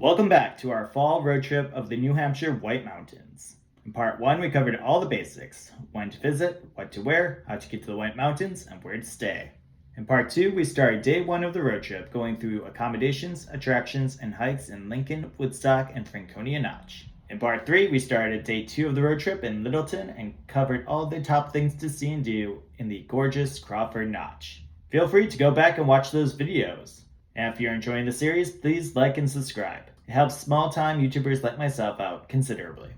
Welcome back to our fall road trip of the New Hampshire White Mountains. In part 1, we covered all the basics: when to visit, what to wear, how to get to the White Mountains, and where to stay. In part 2, we started day 1 of the road trip going through accommodations, attractions, and hikes in Lincoln, Woodstock, and Franconia Notch. In part 3, we started day 2 of the road trip in Littleton and covered all the top things to see and do in the gorgeous Crawford Notch. Feel free to go back and watch those videos. And if you're enjoying the series, please like and subscribe. It helps small-time YouTubers like myself out considerably.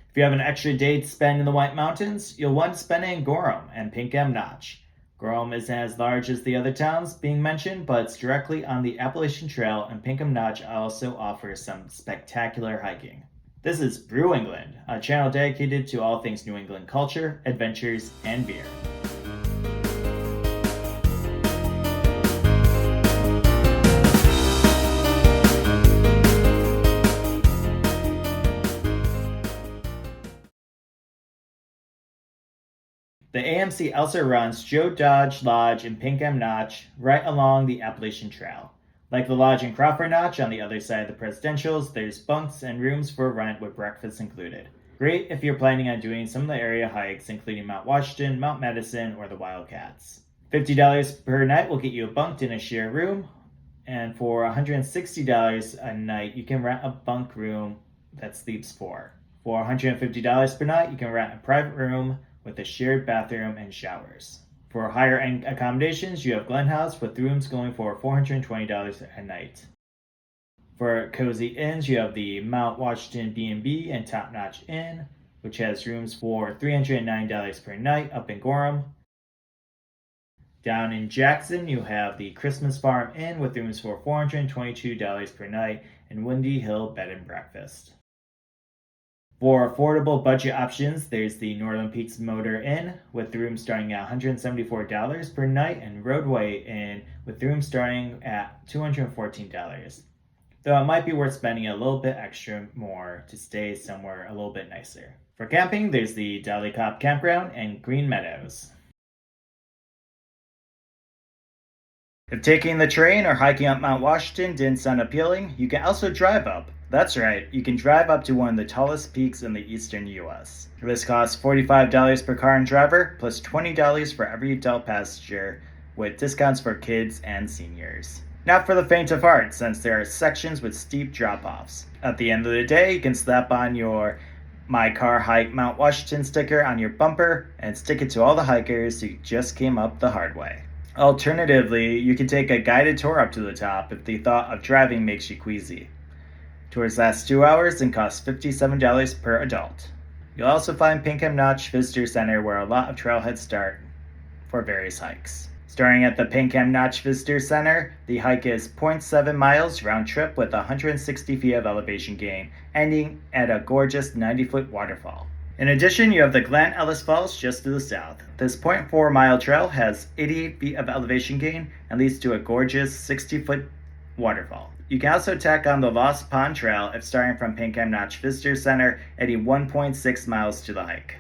If you have an extra day to spend in the White Mountains, you'll want to spend it in Gorham and Pinkham Notch. Gorham isn't as large as the other towns being mentioned, but it's directly on the Appalachian Trail, and Pinkham Notch also offers some spectacular hiking. This is Brew England, a channel dedicated to all things New England culture, adventures, and beer. The AMC also runs Joe Dodge Lodge in Pinkham Notch right along the Appalachian Trail. Like the lodge in Crawford Notch on the other side of the presidentials, there's bunks and rooms for rent with breakfast included. Great if you're planning on doing some of the area hikes, including Mount Washington, Mount Madison, or the Wildcats. $50 per night will get you bunked in a shared room, and for $160 a night, you can rent a bunk room that sleeps four. For $150 per night, you can rent a private room with a shared bathroom and showers. For higher end accommodations, you have Glen House with rooms going for $420 a night. For cozy inns, you have the Mount Washington B&B and Top Notch Inn, which has rooms for $309 per night up in Gorham. Down in Jackson, you have the Christmas Farm Inn with rooms for $422 per night and Windy Hill Bed and Breakfast. For affordable budget options, there's the Northern Peaks Motor Inn with rooms starting at $174 per night and Roadway Inn with rooms starting at $214. Though it might be worth spending a little bit extra more to stay somewhere a little bit nicer. For camping, there's the Dolly Cop Campground and Green Meadows. If taking the train or hiking up Mount Washington didn't sound appealing, you can also drive up. That's right, you can drive up to one of the tallest peaks in the eastern US. This costs $45 per car and driver, plus $20 for every adult passenger, with discounts for kids and seniors. Not for the faint of heart, since there are sections with steep drop-offs. At the end of the day, you can slap on your My Car Hike Mount Washington sticker on your bumper and stick it to all the hikers who just came up the hard way. Alternatively, you can take a guided tour up to the top if the thought of driving makes you queasy. Tours last 2 hours and cost $57 per adult. You'll also find Pinkham Notch Visitor Center where a lot of trailheads start for various hikes. Starting at the Pinkham Notch Visitor Center, the hike is 0.7 miles round trip with 160 feet of elevation gain, ending at a gorgeous 90-foot waterfall. In addition, you have the Glen Ellis Falls just to the south. This 0.4 mile trail has 88 feet of elevation gain and leads to a gorgeous 60-foot waterfall. You can also tack on the Lost Pond Trail if starting from Pinkham Notch Visitor Center, adding 1.6 miles to the hike.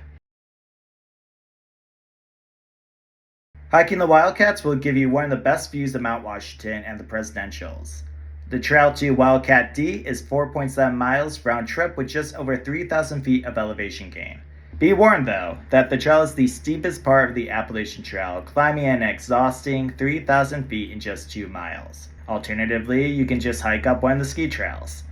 Hiking the Wildcats will give you one of the best views of Mount Washington and the presidentials. The trail to Wildcat D is 4.7 miles round trip with just over 3,000 feet of elevation gain. Be warned though, that the trail is the steepest part of the Appalachian Trail, climbing an exhausting 3,000 feet in just 2 miles. Alternatively, you can just hike up one of the ski trails.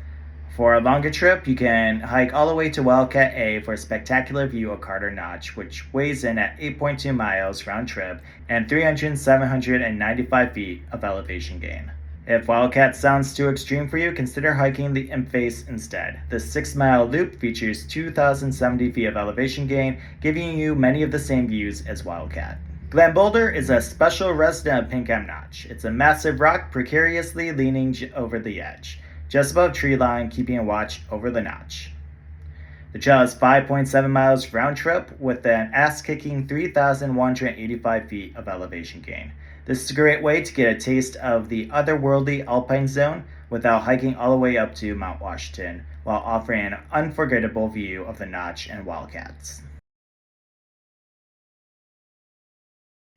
For a longer trip, you can hike all the way to Wildcat A for a spectacular view of Carter Notch, which weighs in at 8.2 miles round trip and 795 feet of elevation gain. If Wildcat sounds too extreme for you, consider hiking the Imp Face instead. This 6-mile loop features 2,070 feet of elevation gain, giving you many of the same views as Wildcat. Glen Boulder is a special resident of Pinkham Notch. It's a massive rock precariously leaning over the edge, just above tree line, keeping a watch over the notch. The trail is 5.7 miles round trip with an ass-kicking 3,185 feet of elevation gain. This is a great way to get a taste of the otherworldly alpine zone without hiking all the way up to Mount Washington, while offering an unforgettable view of the Notch and Wildcats.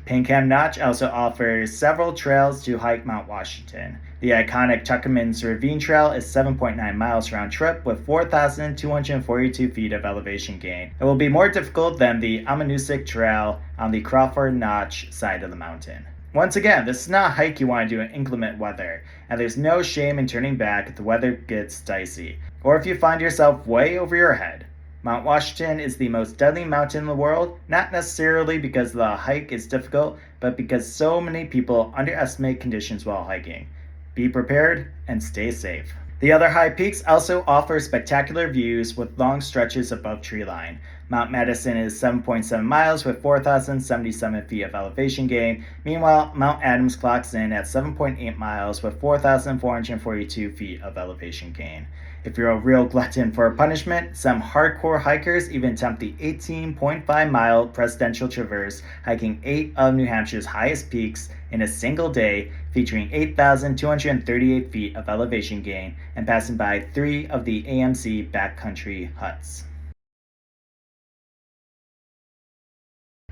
Pinkham Notch also offers several trails to hike Mount Washington. The iconic Tuckerman's Ravine Trail is 7.9 miles round trip with 4,242 feet of elevation gain. It will be more difficult than the Amanuensis Trail on the Crawford Notch side of the mountain. Once again, this is not a hike you want to do in inclement weather, and there's no shame in turning back if the weather gets dicey, or if you find yourself way over your head. Mount Washington is the most deadly mountain in the world, not necessarily because the hike is difficult, but because so many people underestimate conditions while hiking. Be prepared and stay safe. The other high peaks also offer spectacular views with long stretches above treeline. Mount Madison is 7.7 miles with 4,077 feet of elevation gain. Meanwhile, Mt Adams clocks in at 7.8 miles with 4,442 feet of elevation gain. If you're a real glutton for punishment, some hardcore hikers even attempt the 18.5-mile presidential traverse, hiking 8 of New Hampshire's highest peaks in a single day, featuring 8,238 feet of elevation gain and passing by 3 of the AMC backcountry huts.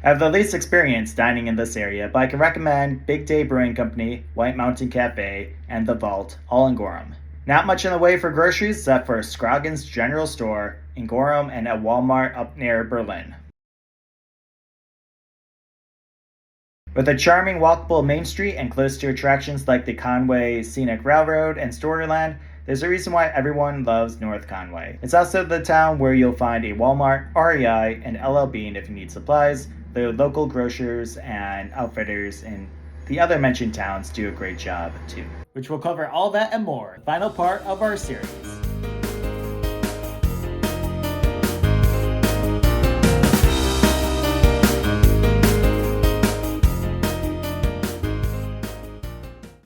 I have the least experience dining in this area, but I can recommend Big Day Brewing Company, White Mountain Cafe, and The Vault, all in Gorham. Not much in the way for groceries except for Scroggins General Store in Gorham and a Walmart up near Berlin. With a charming walkable Main Street and close to attractions like the Conway Scenic Railroad and Storyland, there's a reason why everyone loves North Conway. It's also the town where you'll find a Walmart, REI, and LL Bean if you need supplies. The local grocers and outfitters in the other mentioned towns do a great job too. Which will cover all that and more, final part of our series.